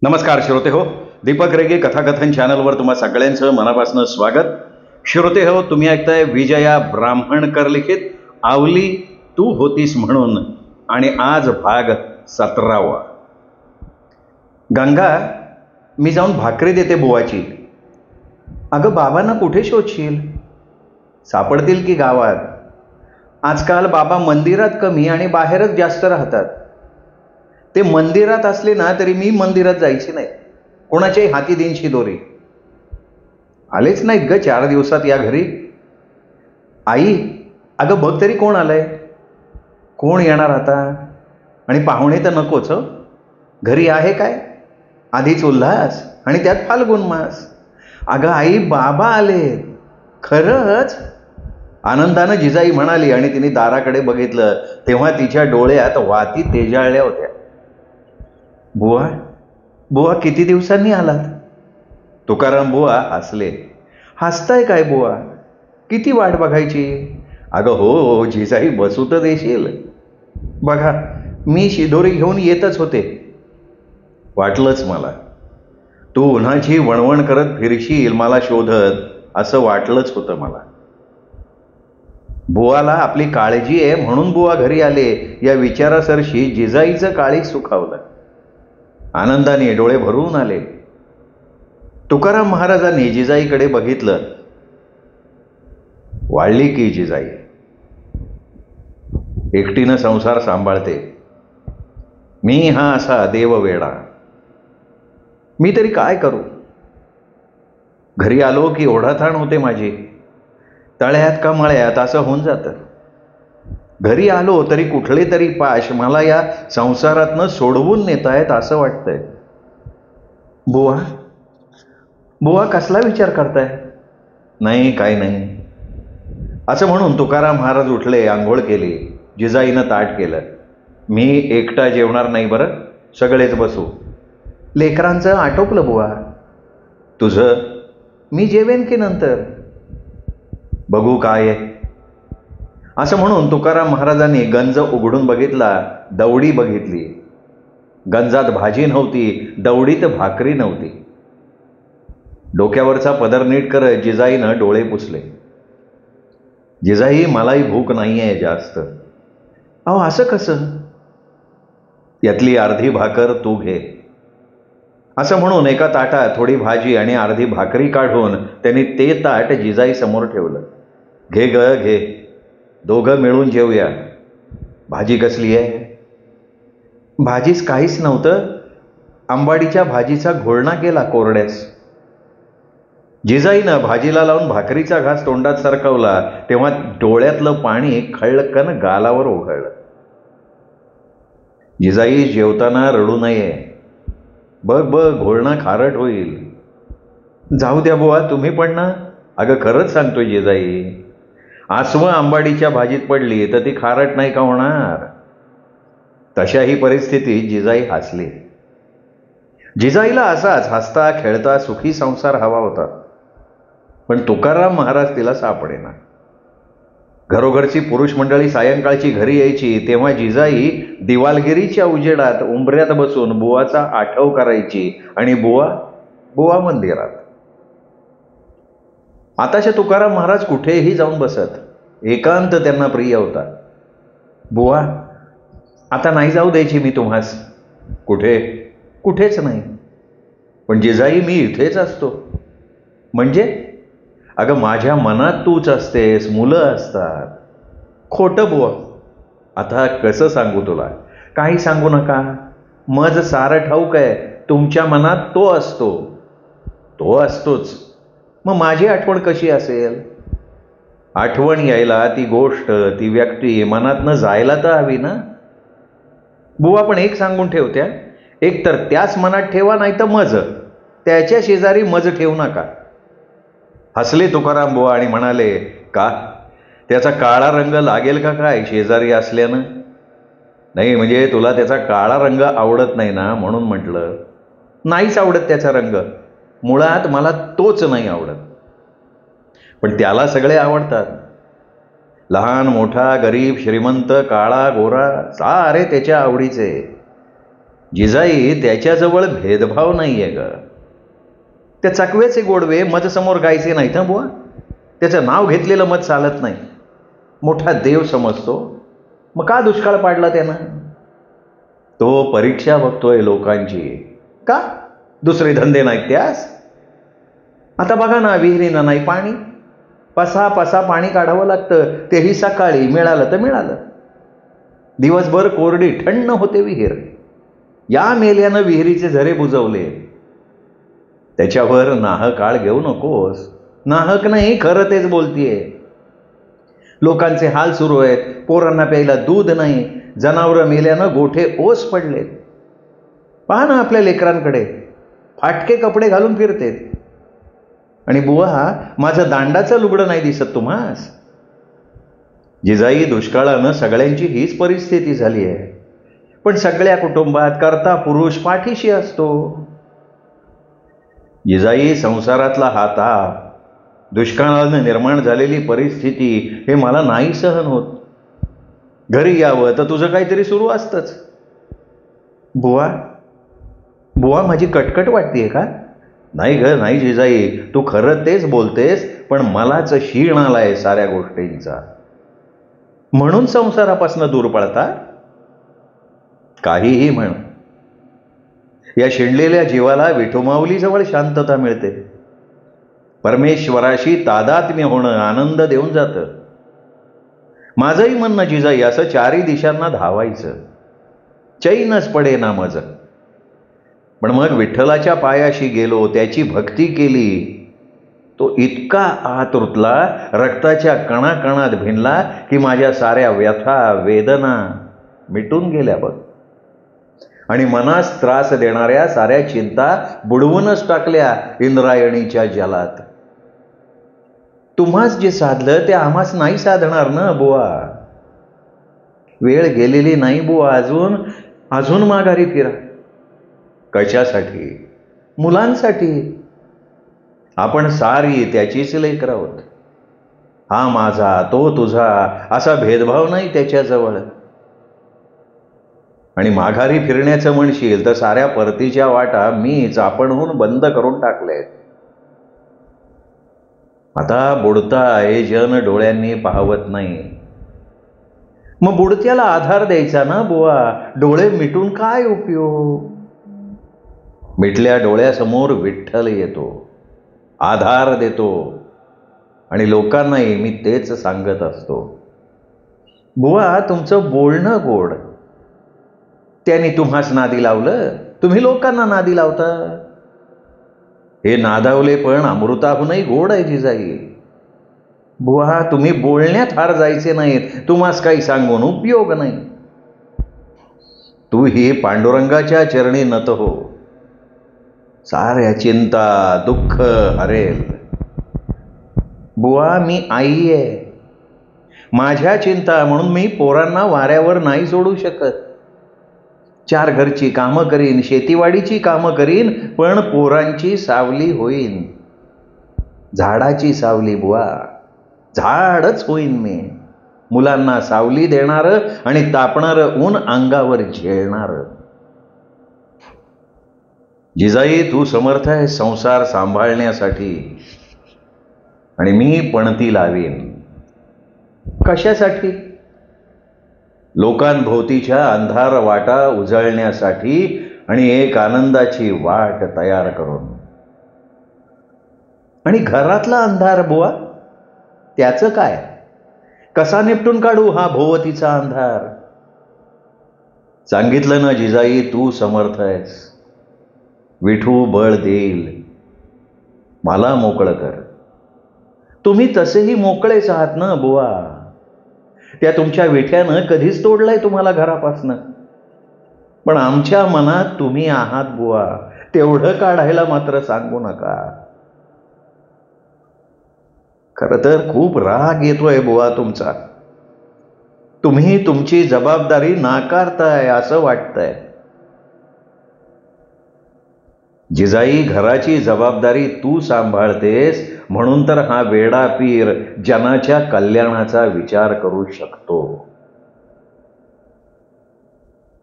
नमस्कार श्रोते हो, दीपक रेगे कथाकथन चॅनलवर तुम्हा सगळ्यांचं मनापासून स्वागत. श्रोते हो, तुम्ही ऐकताय विजया ब्राह्मणकर लिखित आवली तू होतीस म्हणून, आणि आज भाग 17वा. गंगा, मी जाऊन भाकरी देते बुवाची. अगं बाबांना कुठे शोधशील? सापडतील की गावात. आजकाल बाबा मंदिरात कमी आणि बाहेरच जास्त राहतात. ते मंदिरात असले ना तरी मी मंदिरात जायची नाही. कोणाच्याही हाती देईनशी दोरी. आलेच नाहीत ग 4 दिवसात या घरी. आई, अगं बघ तरी कोण आलंय. कोण येणार आता? आणि पाहुणे तर नकोच. घरी आहे काय? आधीच उल्हास आणि त्यात फाल्गुन मास. अगं आई, बाबा आले. खरंच? आनंदानं जिजाई म्हणाली आणि तिने दाराकडे बघितलं तेव्हा तिच्या डोळ्यात वाती तेजाळल्या होत्या. बुवा, बुवा किती दिवसांनी आलात? तुकाराम बुवा हसले. हसताय काय बुवा? किती वाट बघायची? अगं हो जिजाई, बसू तर देशील? बघा, मी शिदोरी घेऊन येतच होते. वाटलंच मला. तू उन्हाची वणवण करत फिरशील मला शोधत, असं वाटलंच होतं मला. बुवाला आपली काळजी आहे म्हणून बुवा घरी आले या विचारासरशी जिजाईचं काळीज सुखावलं. आनंदाने डोळे भरून आले. तुकाराम महाराजांनी जिजाईकडे बघितलं. वाढली की जिजाई. एकटीनं संसार सांभाळते. मी हा असा देववेडा. मी तरी काय करू? घरी आलो की ओढाताण होते माझी. तळ्यात का मळ्यात असं होऊन जातं. घरी आलो तरी कुठले तरी पाश मला या संसारातनं सोडवून नेतायत असं वाटतंय. बुवा, बुवा कसला विचार करताय? नाही, काही नाही. असं म्हणून तुकाराम महाराज उठले, आंघोळ केली. जिजाईनं ताट केलं. मी एकटा जेवणार नाही बरं, सगळेच बसू. लेकरांचं आटोपलं बुवा. तुझं? मी जेवेन की नंतर. बघू काय आहे. असं म्हणून तुकाराम महाराजांनी गंज उघडून बघितला. दवडी बघितली. गंजात भाजी नव्हती, दवडीत भाकरी नव्हती. डोक्यावरचा पदर नीट करत जिजाईनं डोळे पुसले. जिजाई, मलाही भूक नाहीये जास्त. अहो असं कसं? यातली अर्धी भाकर तू घे. असं म्हणून एका ताटात थोडी भाजी आणि अर्धी भाकरी काढून त्यांनी ते ताट जिजाई समोर ठेवलं. घे ग घे, दोघं मिळून जेवूया. भाजी कसली आहे? भाजीच काहीच नव्हतं. आंबाडीच्या भाजीचा घोळणा केला कोरड्यास. जिजाईनं भाजीला लावून भाकरीचा घास तोंडात सरकवला तेव्हा डोळ्यातलं पाणी खळकन गालावर ओघळलं. जिजाई, जेवताना रडू नये. बघ बघ, घोळणा खारट होईल. जाऊ द्या बुवा, तुम्ही पण ना. अगं खरंच सांगतोय जिजाई. आसवं आंबाडीच्या भाजीत पडली तर ती खारट नाही का होणार? तशाही परिस्थितीत जिजाई हसली. जिजाईला असाच हसता खेळता सुखी संसार हवा होता. पण तुकाराम महाराज तिला सापडेना. घरोघरची पुरुष मंडळी सायंकाळची घरी यायची तेव्हा जिजाई दिवालगिरीच्या उजेडात उंबऱ्यात बसून बुवाचा आठव करायची आणि बुवा मंदिरात. आताच्या तुकाराम महाराज कुठेही जाऊन बसत. एकांत त्यांना प्रिय होता. बुवा, आता नाही जाऊ द्यायची मी तुम्हास. कुठे? कुठेच नाही. पण जिजाई, मी इथेच असतो. म्हणजे? अगं माझ्या मनात तूच असतेस, मुलं असतात. खोटं बुवा. आता कसं सांगू तुला? काही सांगू नका. मज सारं ठाऊक आहे. तुमच्या मनात तो असतो. तो असतोच. मग माझी आठवण कशी असेल? आठवण यायला ती गोष्ट, ती व्यक्ती मनातनं जायला तर हवी ना. बुवा, पण एक सांगून ठेवत्या. एक तर त्याच मनात ठेवा, नाही तर मज. त्याच्या शेजारी मज ठेवू नका. हसले तुकाराम बुवा आणि म्हणाले, का? त्याचा काळा रंग लागेल का काय शेजारी असल्यानं? नाही म्हणजे तुला त्याचा काळा रंग आवडत नाही ना म्हणून म्हटलं. नाहीच आवडत त्याचा रंग. मुळात मला तोच नाही आवडत. पण त्याला सगळे आवडतात. लहान मोठा, गरीब श्रीमंत, काळा गोरा, सारे त्याच्या आवडीचे. जिजाई, त्याच्याजवळ भेदभाव नाहीये ग. त्या चकव्याचे गोडवे मध समोर गायचे नाहीत हं बुवा. त्याचं नाव घेतलेलं मध चालत नाही. मोठा देव समजतो, मग का दुष्काळ पाडला त्यानं? तो परीक्षा बघतोय लोकांची. का? दुसरे धंदे नाहीत त्यास? आता बघा ना, विहिरीनं नाही पाणी, पसा पसा पाणी काढावं लागतं, तेही सकाळी. मिळालं तर मिळालं. दिवसभर कोरडी ठण्ण होते विहीर. या मेल्यानं विहिरीचे झरे बुजवले. त्याच्यावर नाहक आळ घेऊ नकोस. नाहक नाही, खरं तेच बोलतीये. लोकांचे हाल सुरू आहेत. पोरांना प्यायला दूध नाही. जनावरं मेल्यानं गोठे ओस पडलेत. पहा ना आपल्या लेकरांकडे, फाटके कपडे घालून फिरतेत. आणि बुवा, माझं दांडाचं लुगडं नाही दिसत तुम्हास? जिजाई, दुष्काळानं सगळ्यांची हीच परिस्थिती झाली आहे. पण सगळ्या कुटुंबात करता पुरुष पाठीशी असतो. जिजाई, संसारातला हा ताप, दुष्काळानं निर्माण झालेली परिस्थिती, हे मला नाही सहन होत. घरी यावं तर तुझं काहीतरी सुरू असतंच. बुवा, बुवा माझी कटकट वाटतेय का? नाही ग, नाही जिजाई, तू खरं तेच बोलतेस, पण मलाच शीण आलाय साऱ्या गोष्टींचा. म्हणून संसारापासून दूर पळता? काहीही म्हण, या शिणलेल्या जीवाला विठुमाऊलीजवळ शांतता मिळते. परमेश्वराशी तादात्म्य होणं आनंद देऊन जातं. माझंही म्हणणं जिजाई, असं चारी दिशांना धावायचं, चैनच पडे ना मज. पण मग विठ्ठलाच्या पायाशी गेलो, त्याची भक्ती केली, तो इतका आत रुतला, रक्ताच्या कणाकणात भिनला की माझ्या साऱ्या व्यथा वेदना मिटून गेल्या बघ. आणि मनास त्रास देणाऱ्या साऱ्या चिंता बुडवूनच टाकल्या इंद्रायणीच्या जलात. तुम्हास जे साधलं ते आम्हास नाही साधणार ना बुवा. वेळ गेलेली नाही बुवा. अजून माघारी फिरा. कशासाठी? मुलांसाठी. आपण सारी त्याचीच लेकरं आहोत. हा माझा, तो तुझा, असा भेदभाव नाही त्याच्याजवळ. आणि माघारी फिरण्याचं म्हणशील तर साऱ्या परतीच्या वाटा मीच आपणहून बंद करून टाकलेत. आता बुडता हे जन डोळ्यांनी पाहवत नाही. मग बुडत्याला आधार द्यायचा ना बुवा. डोळे मिटून काय उपयोग? मिटल्या डोळ्यासमोर विठ्ठल येतो, आधार देतो. आणि लोकांनाही मी तेच सांगत असतो. बुवा, तुमचं बोलणं गोड, त्याने तुम्हास नादी लावलं, तुम्ही लोकांना नादी लावता. हे नादावले पण अमृताहूनही गोड आहे जिजाई. बुवा, तुम्ही बोलण्यात हार जायचे नाहीत. तुम्हास काही सांगून उपयोग नाही. तू ही पांडुरंगाच्या चरणी नत हो. साऱ्या चिंता दुःख हरेल. बुवा, मी आई आहे. माझ्या चिंता म्हणून मी पोरांना वाऱ्यावर नाही सोडू शकत. चार घरची कामं करीन, शेतीवाडीची कामं करीन, पण पोरांची सावली होईन. झाडाची सावली बुवा, झाडच होईन मी. मुलांना सावली देणारं आणि तापणारं ऊन अंगावर झेलणारं. जिजाई, तू समर्थ आहे संसार सांभाळण्यासाठी, आणि मी पणती लावीन. कशासाठी? लोकांभोवतीच्या अंधार वाटा उजळण्यासाठी आणि एक आनंदाची वाट तयार करून. आणि घरातला अंधार बुवा, त्याचं काय? कसा निपटून काढू हा भोवतीचा अंधार? सांगितलं ना जिजाई, तू समर्थ आहेस. विठू बळ देईल. मला मोकळं कर. तुम्ही तसेही मोकळेच आहात ना बुवा. त्या तुमच्या विठ्यानं कधीच तोडलाय तुम्हाला घरापासनं. पण आमच्या मनात तुम्ही आहात बुवा, तेवढं काढायला मात्र सांगू नका. खरं तर खूप राग येतोय बुवा तुमचा. तुम्ही तुमची जबाबदारी नाकारताय असं वाटतंय. जिजाई, घराची जबाबदारी तू सांभाळतेस म्हणून तर हा वेडा पीर जनाच्या कल्याणाचा विचार करू शकतो.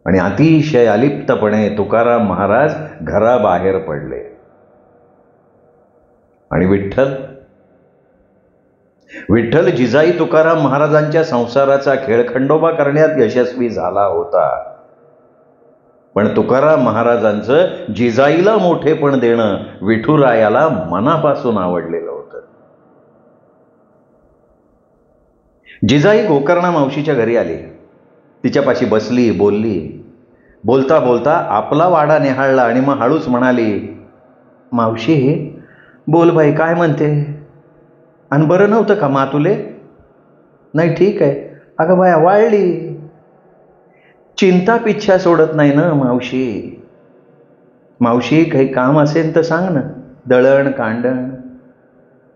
आणि अतिशय अलिप्तपणे तुकाराम महाराज घराबाहेर पडले. आणि विठ्ठल जिजाई तुकाराम महाराजांच्या संसाराचा खेळखंडोबा करण्यात यशस्वी झाला होता. पण तुकाराम महाराजांचं जिजाईला मोठेपण देणं विठुरायाला मनापासून आवडलेलं होतं. जिजाई गोकर्णा मावशीच्या घरी आली. तिच्यापाशी बसली, बोलली. बोलता बोलता आपला वाडा निहाळला आणि मग हळूच म्हणाली, मावशी बोल बाई, काय म्हणते? आणि बरं नव्हतं का मा तुले? नाही ठीक आहे. अगं बाया वाळली. चिंता पिच्छा सोडत नाही ना मावशी. मावशी काही काम असेल तर सांग ना. दळण कांडण.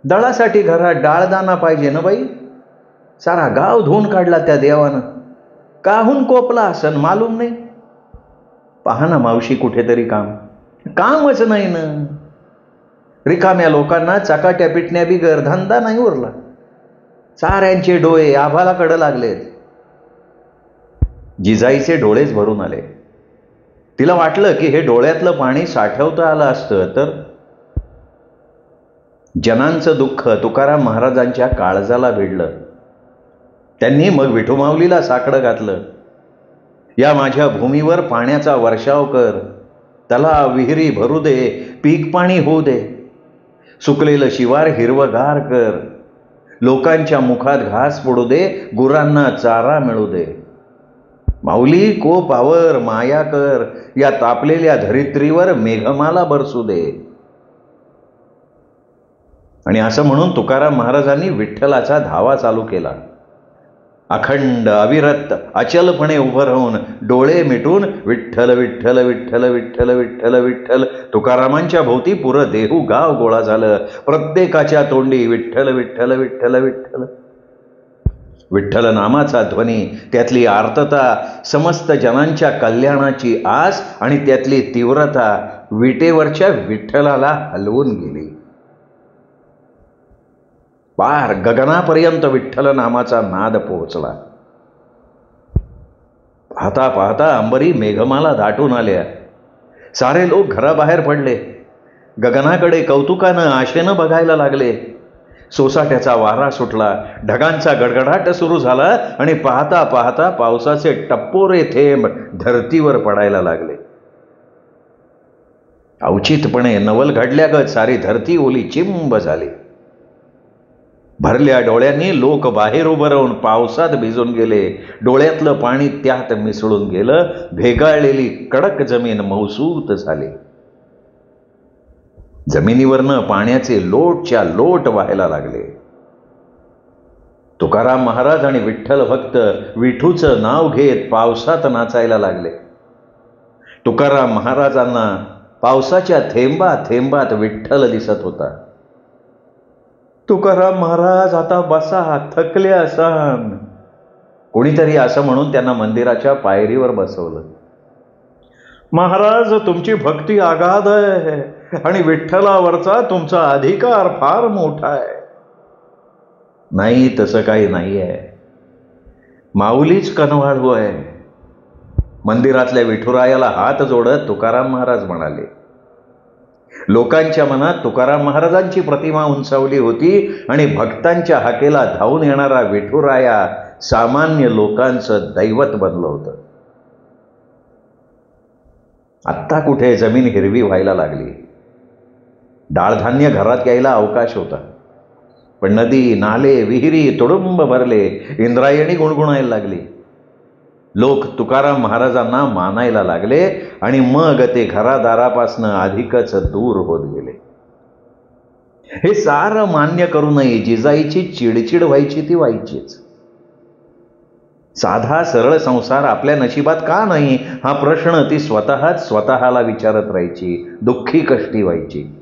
दळासाठी घरात डाळदाना पाहिजे ना बाई. सारा गाव धुवून काढला त्या देवानं. काहून कोपला असन मालूम नाही. पहा ना मावशी कुठेतरी कामच नाही ना. रिकाम्या लोकांना चकाट्या पिटण्या बिगर धंदा नाही उरला. साऱ्यांचे डोळे आभाळाकडे लागलेत. जिजाईचे डोळेच भरून आले. तिला वाटलं की हे डोळ्यातलं पाणी साठवता आलं असतं तर. जनांचं दुःख तुकाराम महाराजांच्या काळजाला भिडलं. त्यांनी मग विठुमाऊलीला साकडं घातलं. या माझ्या भूमीवर पाण्याचा वर्षाव कर. तलाव विहिरी भरू दे. पीक पाणी होऊ दे. सुकलेलं शिवार हिरवगार कर. लोकांच्या मुखात घास पडू दे. गुरांना चारा मिळू दे. माऊली कोप आवर माया कर. या तापलेल्या धरित्रीवर मेघमाला बरसू दे. आणि असं म्हणून तुकाराम महाराजांनी विठ्ठलाचा धावा चालू केला. अखंड अविरत अचलपणे उभं राहून डोळे मिटून विठ्ठल विठ्ठल विठ्ठल विठ्ठल विठ्ठल विठ्ठल तुकारामांच्या भोवती पुरं देहू गाव गोळा झालं. प्रत्येकाच्या तोंडी विठ्ठल विठ्ठल विठ्ठल विठ्ठल. विठ्ठल नामाचा ध्वनी, त्यातली आर्तता, समस्त जनांच्या कल्याणाची आस आणि त्यातली तीव्रता विटेवरच्या विठ्ठलाला हलवून गेली. पार गगनापर्यंत विठ्ठल नामाचा नाद पोहोचला. पाहता पाहता अंबरी मेघमाला दाटून आल्या. सारे लोक घराबाहेर पडले. गगनाकडे कौतुकानं आशेनं बघायला लागले. सोसाट्याचा वारा सुटला. ढगांचा गडगडाट सुरू झाला आणि पाहता पाहता पावसाचे टप्पोरे थेंब धरतीवर पडायला लागले. अवचितपणे नवल घडल्यागत सारी धरती ओली चिंब झाली. भरल्या डोळ्यांनी लोक बाहेर उभं राहून पावसात भिजून गेले. डोळ्यातलं पाणी त्यात मिसळून गेलं. भेगाळलेली कडक जमीन मौसूत झाली. जमिनीवरनं पाण्याचे लोटच्या लोट व्हायला लागले. तुकाराम महाराज आणि विठ्ठल भक्त विठूचं नाव घेत पावसात नाचायला लागले. तुकाराम महाराजांना पावसाच्या थेंबात थेंबात विठ्ठल दिसत होता. तुकाराम महाराज आता बसा, थकले असाल. कोणीतरी असं म्हणून त्यांना मंदिराच्या पायरीवर बसवलं. महाराज तुमची भक्ती अगाध आहे आणि विठ्ठलावरचा तुमचा अधिकार फार मोठा आहे. नाही तसं काही नाही आहे. माऊलीच कनवाळू आहे. मंदिरातल्या विठुरायाला हात जोडत तुकाराम महाराज म्हणाले. लोकांच्या मनात तुकाराम महाराजांची प्रतिमा उंचावली होती आणि भक्तांच्या हाकेला धावून येणारा विठुराया सामान्य लोकांचं दैवत बनलं होतं. आत्ता कुठे जमीन हिरवी व्हायला लागली. डाळधान्य घरात यायला अवकाश होता. पण नदी, नाले, विहिरी तुडुंब भरले. इंद्रायणी गुणगुणायला लागली. लोक तुकाराम महाराजांना मानायला लागले आणि मग ते घरादारापासनं अधिकच दूर होत गेले. हे सारं मान्य करूनही जिजाईची चिडचिड व्हायची ती व्हायचीच. साधा सरळ संसार आपल्या नशिबात का नाही हा प्रश्न ती स्वतःला विचारत राहायची. दुःखी कष्टी व्हायची.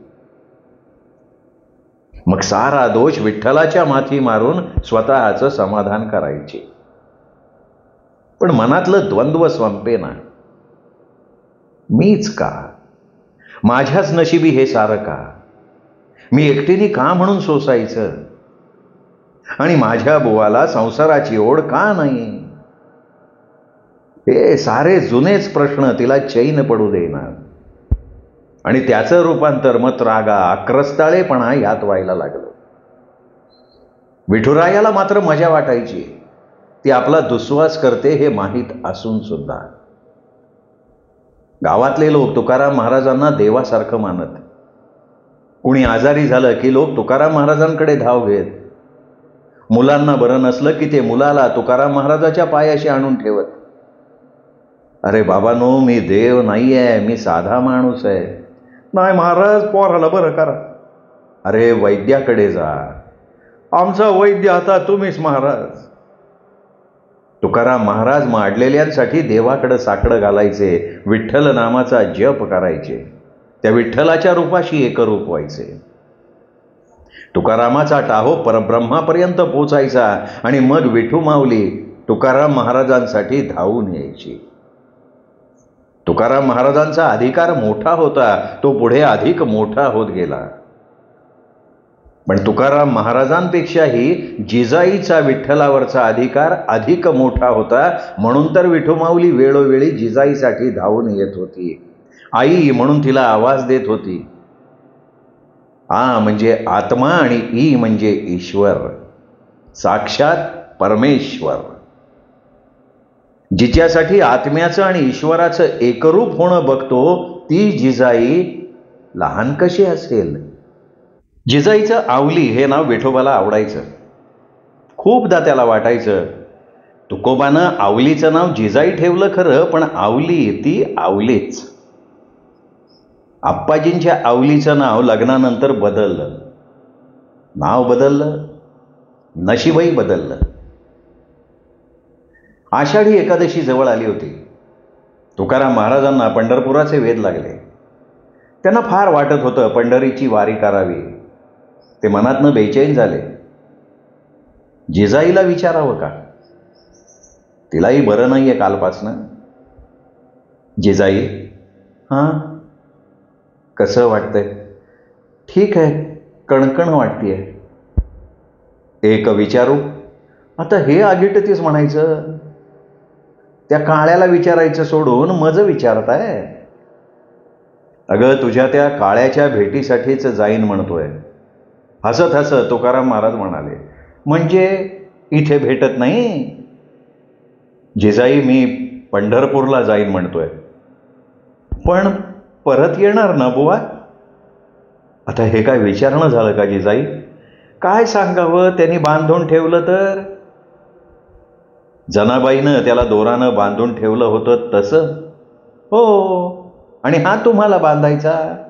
मग सारा दोष विठ्ठलाच्या माथी मारून स्वतःचं समाधान करायचे. पण मनातलं द्वंद्व संपेना. मीच का? माझ्याच नशिबी हे सारं का? मी एकटीने का म्हणून सोसायचं? आणि माझ्या बुवाला संसाराची ओढ का नाही? हे सारे जुनेच प्रश्न तिला चैन पडू देणार आणि त्याचं रूपांतर मग रागा आक्रस्ताळेपणा यात व्हायला लागलं. विठुरायाला मात्र मजा वाटायची. ती आपला दुस्वास करते हे माहीत असून सुद्धा. गावातले लोक तुकाराम महाराजांना देवासारखं मानत. कुणी आजारी झालं की लोक तुकाराम महाराजांकडे धाव घेत. मुलांना बरं नसलं की ते मुलाला तुकाराम महाराजाच्या पायाशी आणून ठेवत. अरे बाबांनो, मी देव नाही आहे, मी साधा माणूस आहे. नाही महाराज, पोराला बरं करा. अरे वैद्याकडे जा, आमचा वैद्य आता तुम्हीच महाराज. तुकाराम महाराज माडलेल्यांसाठी देवाकडे साकडं घालायचे, विठ्ठल नामाचा जप करायचे, त्या विठ्ठलाच्या रूपाशी एकरूप व्हायचे. तुकारामाचा टाहो परब्रह्मापर्यंत पोचायचा आणि मग विठू माऊली तुकाराम महाराजांसाठी धावून यायची. तुकाराम महाराजांचा अधिकार मोठा होता, तो पुढे अधिक मोठा होत गेला. पण तुकाराम महाराजांपेक्षाही जिजाईचा विठ्ठलावरचा अधिकार अधिक मोठा होता. म्हणून तर विठुमाऊली वेळोवेळी जिजाईसाठी धावून येत होती. आई म्हणून तिला आवाज देत होती. आ म्हणजे आत्मा आणि ई म्हणजे ईश्वर, साक्षात परमेश्वर. जिच्यासाठी आत्म्याचं आणि ईश्वराचं एकरूप होणं बघतो ती जिजाई लहान कशी असेल. जिजाईचं आवली हे नाव विठोबाला आवडायचं. खूपदा त्याला वाटायचं तुकोबानं आवलीचं नाव जिजाई ठेवलं खरं, पण आवली ती आवलीच. आप्पाजींच्या आवलीचं नाव लग्नानंतर बदललं. नाव बदललं, नशीबही बदललं. आषाढी एकादशी जवळ आली होती. तुकाराम महाराजांना पंढरपुराचे वेध लागले. त्यांना फार वाटत होतं पंढरीची वारी करावी. ते मनातनं बेचैन झाले. जिजाईला विचारावं का? तिलाही बरं नाहीये कालपासनं. जिजाई, हां कसं वाटतंय? ठीक आहे, कणकण वाटतेय. एक विचारू? आता हे आगीटतीच म्हणायचं. त्या काळ्याला विचारायचं सोडून मज विचारताय. अगं तुझ्या त्या काळ्याच्या भेटीसाठीच जाईन म्हणतोय. हसत हसत तुकाराम महाराज म्हणाले. म्हणजे इथे भेटत नाही? जिजाई, मी पंढरपूरला जाईन म्हणतोय. पण परत येणार ना बुवा? आता हे काय विचारणं झालं का जिजाई? काय सांगावं, त्यांनी बांधून ठेवलं तर? जनाबाईनं त्याला दोरानं बांधून ठेवलं होतं तसं? हो, आणि हा तुम्हाला बांधायचा?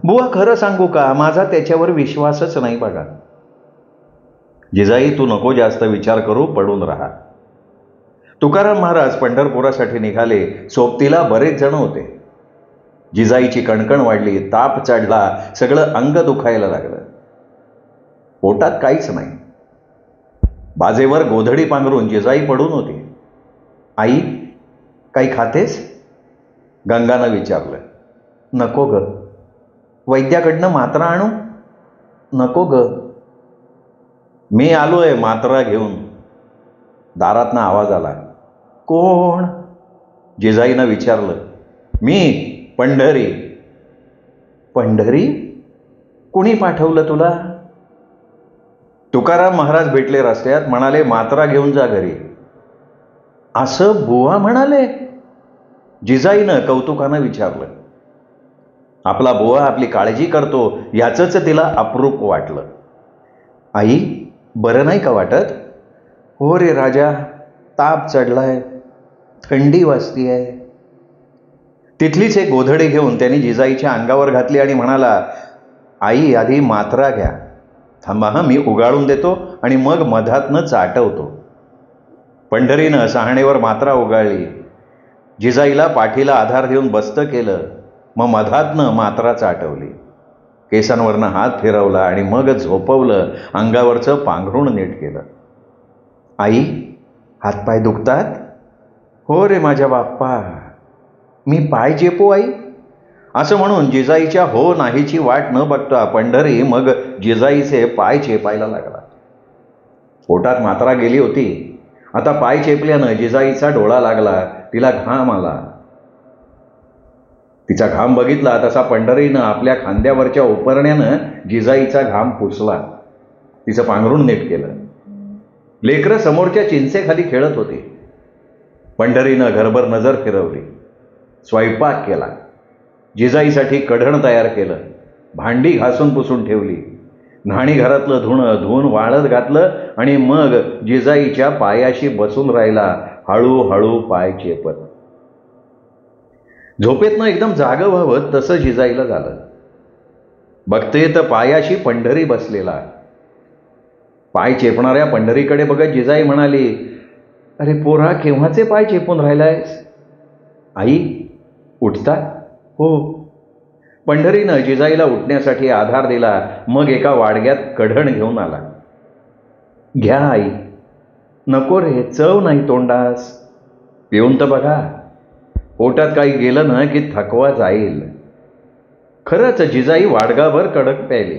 बुवा खरं सांगू का, माझा त्याच्यावर विश्वासच नाही बघा. जिजाई, तू नको जास्त विचार करू, पडून राहा. तुकाराम महाराज पंढरपुरासाठी निघाले. सोबतीला बरेच जण होते. जिजाईची कणकण वाढली, ताप चढला, सगळं अंग दुखायला लागलं. पोटात काहीच नाही. बाजेवर गोधडी पांघरून जिजाई पडून होती. आई, काही खातेस? गंगानं विचारलं. नको ग. वैद्याकडनं मात्रा आणू? नको ग. मी आलोय मात्रा घेऊन. दारातनं आवाज आला. कोण? जिजाईनं विचारलं. मी, पंढरी. पंढरी? कुणी पाठवलं तुला? तुकाराम महाराज भेटले रस्त्यात, म्हणाले मात्रा घेऊन जा घरी. असं बुवा म्हणाले? जिजाईनं कौतुकानं विचारलं. आपला बुवा आपली काळजी करतो याचंच तिला अप्रूप वाटलं. आई, बरं नाही का वाटत? हो रे राजा, ताप चढलाय, थंडी वाजतीये. तिथलीच एक गोधडी घेऊन त्यांनी जिजाईच्या अंगावर घातली आणि म्हणाला, आई आधी मात्रा घ्या. थांबा हं, मी उगाळून देतो आणि मग मधातनं चाटवतो. पंढरीनं सहाणेवर मात्रा उगाळली. जिजाईला पाठीला आधार देऊन बसतं केलं. मग मधातनं मात्रा चाटवली. केसांवरनं हात फिरवला आणि मग झोपवलं. अंगावरचं पांघरूण नीट केलं. आई, हातपाय दुखतात? हो रे माझ्या बाप्पा, मी पाय चेपू आई? असं म्हणून जिजाईच्या हो नाहीची वाट न बघता पंढरी मग जिजाईचे पाय चेपायला लागला. पोटात मात्रा गेली होती. आता पाय चेपल्यानं जिजाईचा डोळा लागला, तिला घाम आला. तिचा घाम बघितला तसा पंढरीनं आपल्या खांद्यावरच्या उपरण्यानं जिजाईचा घाम पुसला. तिचं पांघरुण नीट केलं. लेकरं समोरच्या चिंचेखाली खेळत होती. पंढरीनं घरभर नजर फिरवली. स्वयंपाक केला. जिजाईसाठी कढण तयार केलं. भांडी घासून पुसून ठेवली. न्हाणी घरातलं धुणं धुवून वाळत घातलं आणि मग जिजाईच्या पायाशी बसून राहिला, हळूहळू पाय चेपत. झोपेतनं एकदम जागं व्हावं तसं जिजाईला झालं. बघते तर पायाशी पंढरी बसलेला. पाय चेपणाऱ्या पंढरीकडे बघत जिजाई म्हणाली, अरे पोरा, केव्हाचे पाय चेपून राहिलायस? आई, उठता? हो. पंढरीनं जिजाईला उठण्यासाठी आधार दिला. मग एका वाडग्यात कढण घेऊन आला. घ्या आई. नको रे, चव नाही तोंडास. पिऊन तर बघा. पोटात काही गेलं ना की थकवा जाईल. खरंच जिजाई वाडगाभर कडक प्यायली.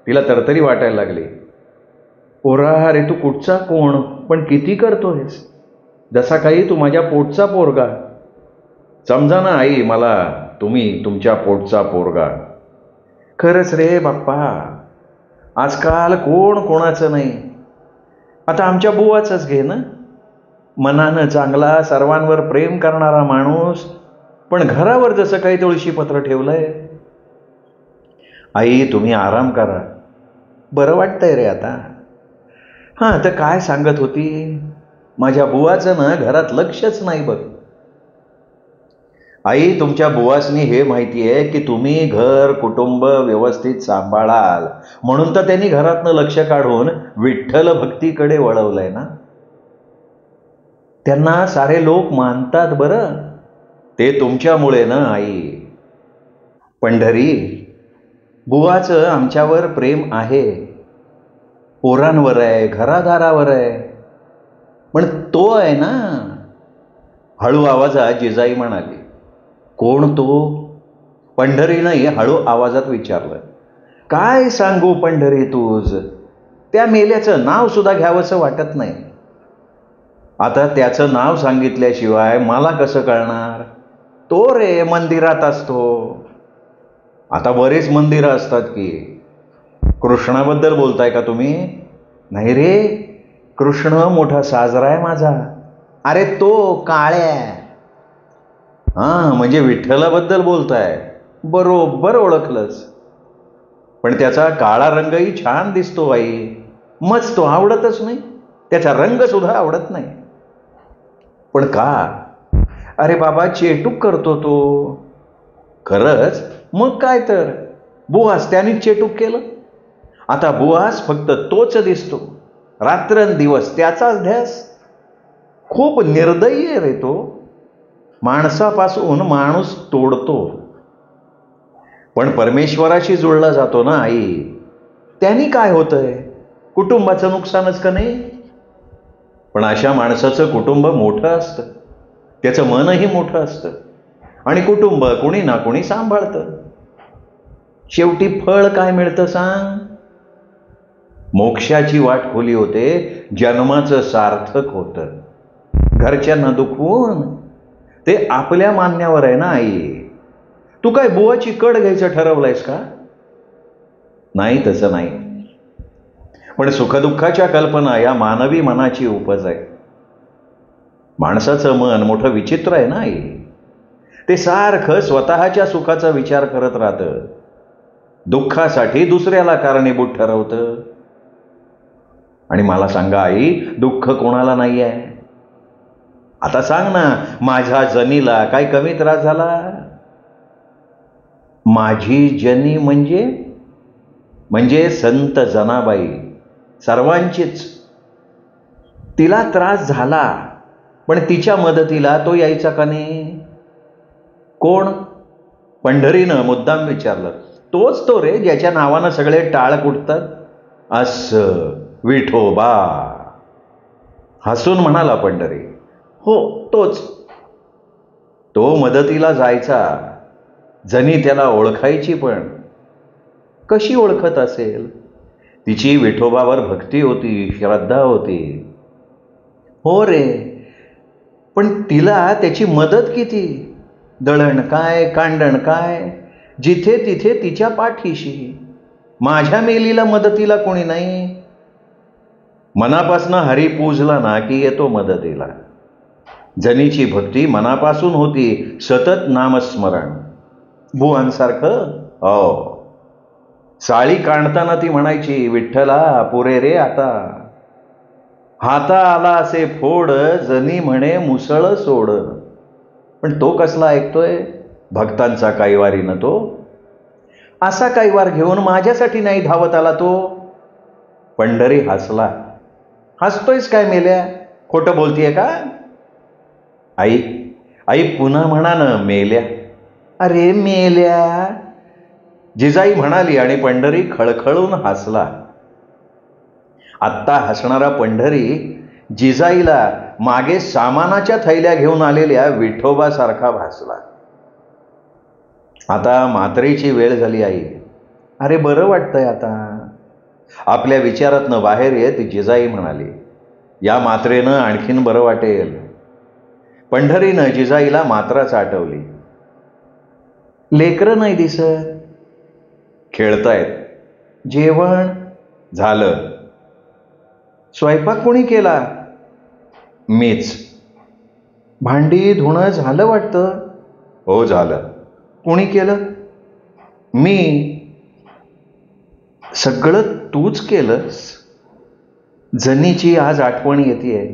तिला तरतरी वाटायला लागली. पोरा, अरे तू कुठचा कोण, पण किती करतोयस? जसा काही तू माझ्या पोटचा पोरगा. समजा ना आई मला, तुम्ही तुमच्या पोटचा पोरगा. खरंच रे बाप्पा, आजकाल कोण कोणाचं नाही. आता आमच्या बुवाचंच घे ना. मनानं चांगला, सर्वांवर प्रेम करणारा माणूस, पण घरावर जसं काही तुळशीपत्र ठेवलंय. आई, तुम्ही आराम करा. बरं वाटतंय रे आता. हां, तर काय सांगत होती? माझ्या बुवाचं ना घरात लक्षच नाही बघ. आई, तुमच्या बुवासनी हे माहिती आहे की तुम्ही घर कुटुंब व्यवस्थित सांभाळाल, म्हणून तर त्यांनी घरातनं लक्ष काढून विठ्ठल भक्तीकडे वळवलंय ना. त्यांना सारे लोक मानतात बरं. ते तुमच्यामुळे ना आई. पंढरी, बुवाचं आमच्यावर प्रेम आहे. पोरांवर आहे, घरादारावर आहे, पण तो आहे ना. हळू आवाजात जिजाई म्हणाली. कोण तो? पंढरीनंही हळू आवाजात विचारलं. काय सांगू पंढरी तुझ, त्या मेल्याचं नाव सुद्धा घ्यावंसं वाटत नाही. आता त्याचं नाव सांगितल्याशिवाय मला कसं कळणार? तो रे मंदिरात असतो. आता बरेच मंदिरं असतात की. कृष्णाबद्दल बोलताय का तुम्ही? नाही रे, कृष्ण मोठा साजरा आहे माझा. अरे तो काळ्या. हां, म्हणजे विठ्ठलाबद्दल बोलताय. बरोबर ओळखलंस. पण त्याचा काळा रंगही छान दिसतो आई. मच तो आवडतच नाही. त्याचा रंग सुद्धा आवडत नाही. पण का? अरे बाबा, चेटूक करतो तो. खरंच? मग काय तर. बुवास त्यानेच चेटूक केलं. आता बुवास फक्त तोच दिसतो. रात्रंदिवस त्याचाच ध्यास. खूप निर्दयी आहे रे तो. माणसापासून माणूस तोडतो. पण परमेश्वराशी जुळला जातो ना आई. त्यांनी काय होतंय? कुटुंबाचं नुकसानच का नाही? पण अशा माणसाचं कुटुंब मोठं असतं. त्याचं मनही मोठं असतं. आणि कुटुंब कोणी ना कोणी सांभाळतं. शेवटी फळ काय मिळतं सांग? मोक्षाची वाट खुली होते. जन्माचं सार्थक होतं. घरच्यांना दुखवून ते आपल्या मान्यावर आहे ना आई. तू काय बुवाची कड घ्यायचं ठरवलंयस का? नाही, तसं नाही. पण सुखदुःखाच्या कल्पना या मानवी मनाची उपज आहे. माणसाचं मन मोठं विचित्र आहे ना आई. ते सारखं स्वतःच्या सुखाचा विचार करत राहतं. दुःखासाठी दुसऱ्याला कारणीभूत ठरवतं. आणि मला सांगा आई, दुःख कोणाला नाही आहे? आता सांग ना, माझ्या जनीला काय कमी त्रास झाला? माझी जनी म्हणजे संत जनाबाई, सर्वांचीच. तिला त्रास झाला, पण तिच्या मदतीला तो यायचा का नाही? कोण? पंढरीनं मुद्दाम विचारलं. तोच तो रे, ज्याच्या नावानं सगळे टाळ कुटतात. असं, विठोबा. हसून म्हणाला पंढरी. हो, तोच. तो मदतीला जायचा. जनी त्याला ओळखायची, पण कशी ओळखत असेल? तिची विठोबावर भक्ती होती, श्रद्धा होती. हो रे, पण तिला त्याची मदत किती? दळण काय, कांडण काय, जिथे तिथे तिच्या पाठीशी. माझ्या मेलीला मदतीला कोणी नाही. मनापासनं हरी पूजला ना की येतो मदतीला. जनीची भक्ती मनापासून होती, सतत नामस्मरण. बुवांसारखं. हो, साळी काढताना ती म्हणायची, विठ्ठला पुरे रे आता. हाता आला असे फोड, जनी म्हणे मुसळ सोड. पण तो कसला ऐकतोय? भक्तांचा कैवारीनं तो. असा कैवार घेऊन माझ्यासाठी नाही धावत आला तो. पंढरी हसला. हसतोयस काय मेल्या? खोटं बोलतीये का? आई आई पुन्हा म्हणा न मेल्या. अरे मेल्या, जिजाई म्हणाली आणि पंढरी खळखळून हसला. आत्ता हसणारा पंढरी जिजाईला मागे सामानाच्या थैल्या घेऊन आलेल्या विठोबासारखा भासला. आता मात्रेची वेळ झाली आई. अरे बरं वाटतंय आता. आपल्या विचारातनं बाहेर येत जिजाई म्हणाली, या मात्रेनं आणखीन बरं वाटेल. पंढरीनं जिजाईला मात्राच आठवली. लेकरं नाही दिसत. खेळतायत. जेवण झालं. स्वयंपाक कोणी केला? मीच. भांडी धुणं झालं वाटतं? हो झालं. कोणी केलं? मी. सगळं तूच केलंस. जनीची आज आठवण येतेय.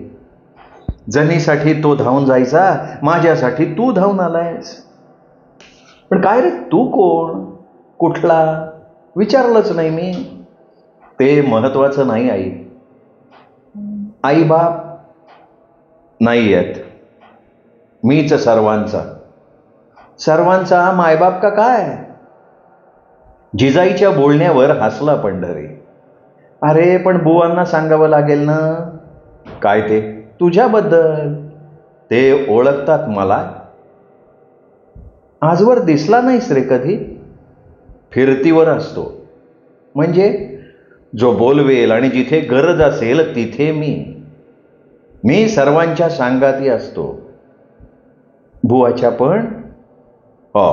जनीसाठी तो धावून जायचा, माझ्यासाठी तू धावून आलायस. पण काय रे, तू कोण? कुठला? विचारलंच नाही मी. ते महत्वाचं नाही आई. आई बाप नाही आहेत. मीच सर्वांचा. सर्वांचा मायबाप का काय? जिजाईच्या बोलण्यावर हसला पंढरी. अरे पण बुवांना सांगावं लागेल ना. काय ते? तुझ्याबद्दल. ते ओळखतात मला. आजवर दिसला नाहीस रे कधी. फिरतीवर असतो. म्हणजे जो बोलवेल आणि जिथे गरज असेल तिथे मी सर्वांच्या सांगाती असतो. बुवाच्या पण? हो,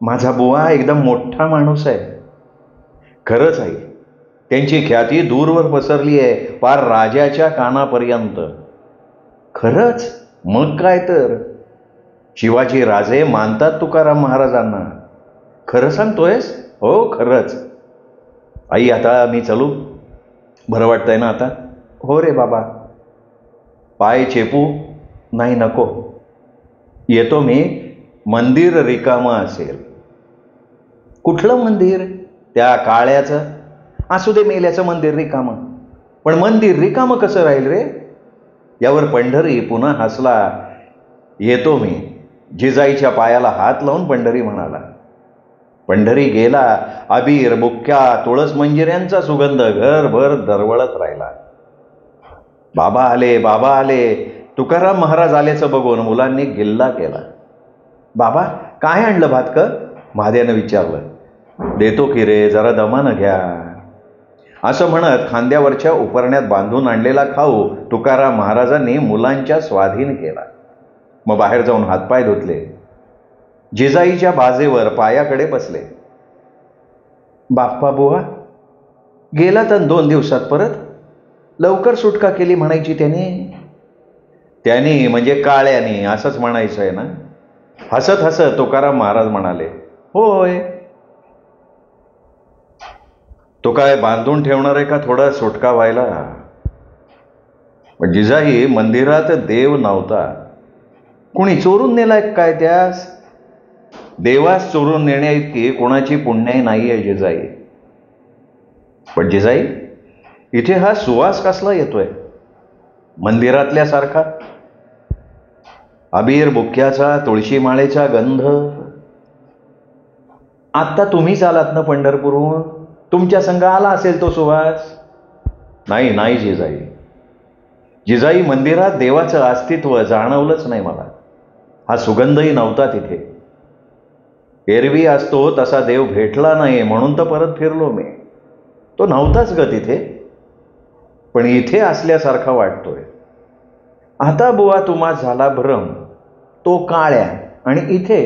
माझा बुवा एकदम मोठा माणूस आहे. खरंच आहे. त्यांची ख्याती दूरवर पसरली आहे, पार राजाच्या कानापर्यंत. खरंच? मग काय तर. शिवाजी राजे मानतात तुकाराम महाराजांना. खरं सांगतोयस? हो खरंच. आई आता मी चलू? बरं वाटतंय ना आता? हो रे बाबा. पाय चेपू? नाही नको. येतो मी. मंदिर रिकामं असेल. कुठलं मंदिर? त्या काळ्याचं? असू दे, मेल्याचं मंदिर रिकामं. पण मंदिर रिकामं कसं राहील रे? यावर पंढरी पुन्हा हसला. येतो मी. जिजाईच्या पायाला हात लावून पंढरी म्हणाला. पंढरी गेला. अबीर, बुक्क्या, तुळस मंजिऱ्यांचा सुगंध घरभर दरवळत राहिला. बाबा आले, बाबा आले. तुकाराम महाराज आल्याचं बघून मुलांनी गिल्ला केला. बाबा काय आणलं भातकं? महाद्यानं विचारलं. देतो की रे, जरा दमानं घ्या. असं म्हणत खांद्यावरच्या उपरण्यात बांधून आणलेला खाऊ तुकाराम महाराजांनी मुलांच्या स्वाधीन केला. मग बाहेर जाऊन हातपाय धुतले. जिजाईच्या बाजेवर पायाकडे बसले. बाप्पा बुवा गेला तर 2 दिवसात परत. लवकर सुटका केली म्हणायची त्यांनी म्हणजे काळ्यानी, असंच म्हणायचं आहे ना? हसत हसत तुकाराम महाराज म्हणाले, होय. तो काय बांधून ठेवणार आहे का थोडा सुटका व्हायला? पण जिजाई मंदिरात देव नव्हता. कुणी चोरून नेलाय काय त्यास? देवास चोरून नेण्याइतकी कोणाची पुण्याई नाही आहे जिजाई. पण जिजाई, इथे हा सुवास कसला येतोय? मंदिरातल्यासारखा. अबीर, बुक्क्याचा, तुळशी माळेचा गंध. आत्ता तुम्हीच आलात ना पंढरपूरहून? तुमच्या संग आला असेल तो सुवास. नाही जिजाई. जिजाई, मंदिरात देवाचं अस्तित्व जाणवलंच नाही मला. हा सुगंधही नव्हता तिथे. एरवी असतो तसा देव भेटला नाही म्हणून तर परत फिरलो मी. तो नव्हताच ग तिथे. पण इथे असल्यासारखा वाटतोय. आता बुवा तुम्हा झाला भ्रम, तो काळ्या आणि इथे.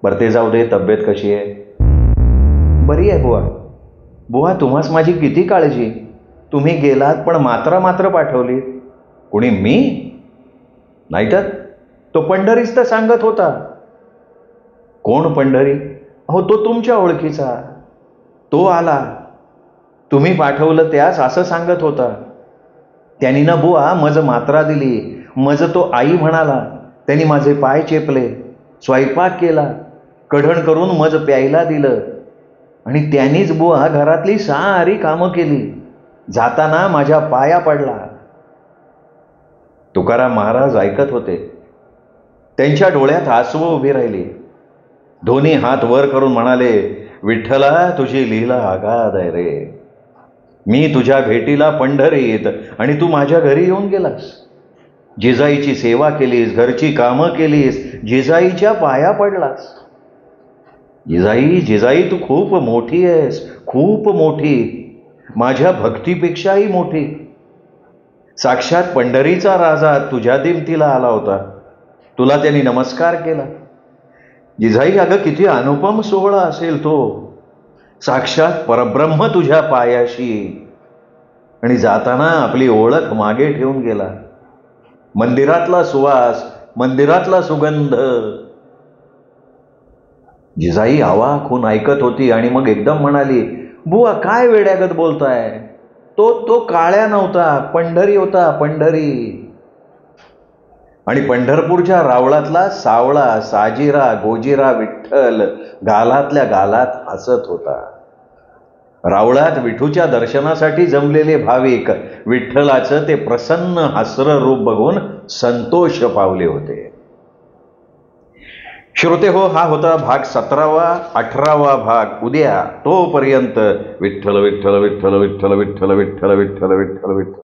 बरं ते जाऊ दे, तब्येत कशी आहे? बरी आहे बुवा. बुवा तुम्हास माझी किती काळजी. तुम्ही गेलात पण मात्र पाठवली. कुणी मी? नाहीतर तो पंढरीच तर सांगत होता. कोण पंढरी? अहो तो तुमच्या ओळखीचा. तो आला, तुम्ही पाठवलं त्यास असं सांगत होता. त्यांनी ना बुवा मज मात्रा दिली, मज तो आई म्हणाला. त्यांनी माझे पाय चेपले, स्वयंपाक केला, कढण करून मज प्यायला दिलं आणि त्यांनीच बुवा घरातली सारी कामं केली. जाताना माझ्या पाया पडला. तुकाराम महाराज ऐकत होते. त्यांच्या डोळ्यात आसू उभी राहिली. दोन्ही हात वर करून म्हणाले, विठ्ठला तुझी लीला अगाध आहे रे. मी तुझ्या भेटीला पंढरीत आणि तू माझ्या घरी येऊन गेलास. जिजाईची सेवा केलीस, घरची कामं केलीस, जिजाईच्या पाया पडलास. जिजाई तू खूप मोठी आहेस, खूप मोठी, माझ्या भक्तीपेक्षाही मोठी. साक्षात पंढरीचा राजा तुझ्या दिमतीला आला होता. तुला त्यांनी नमस्कार केला. जिजाई अगं किती अनुपम सोहळा असेल तो. साक्षात परब्रह्म तुझ्या पायाशी. आणि जाताना आपली ओळख मागे ठेवून गेला. मंदिरातला सुवास, मंदिरातला सुगंध. जिजाई अवाक होऊन ऐकत होती आणि मग एकदम म्हणाली, बुवा काय वेड्यागत बोलताय. तो काळ्या नव्हता, पंढरी होता, पंढरी. आणि पंढरपूरच्या रावळातला सावळा, साजीरा, गोजीरा विठ्ठल गालातल्या गालात हसत होता. रावळात विठूच्या दर्शनासाठी जमलेले भाविक विठ्ठलाचं ते प्रसन्न हसरं रूप बघून संतोष पावले होते. श्रोते हो, हा होता भाग 17वा. 18वा भाग उद्या. तोपर्यंत विठ्ठल विठ्ठल विठ्ठल विठ्ठल विठ्ठल विठ्ठल विठ्ठल विठ्ठल विठ्ठल.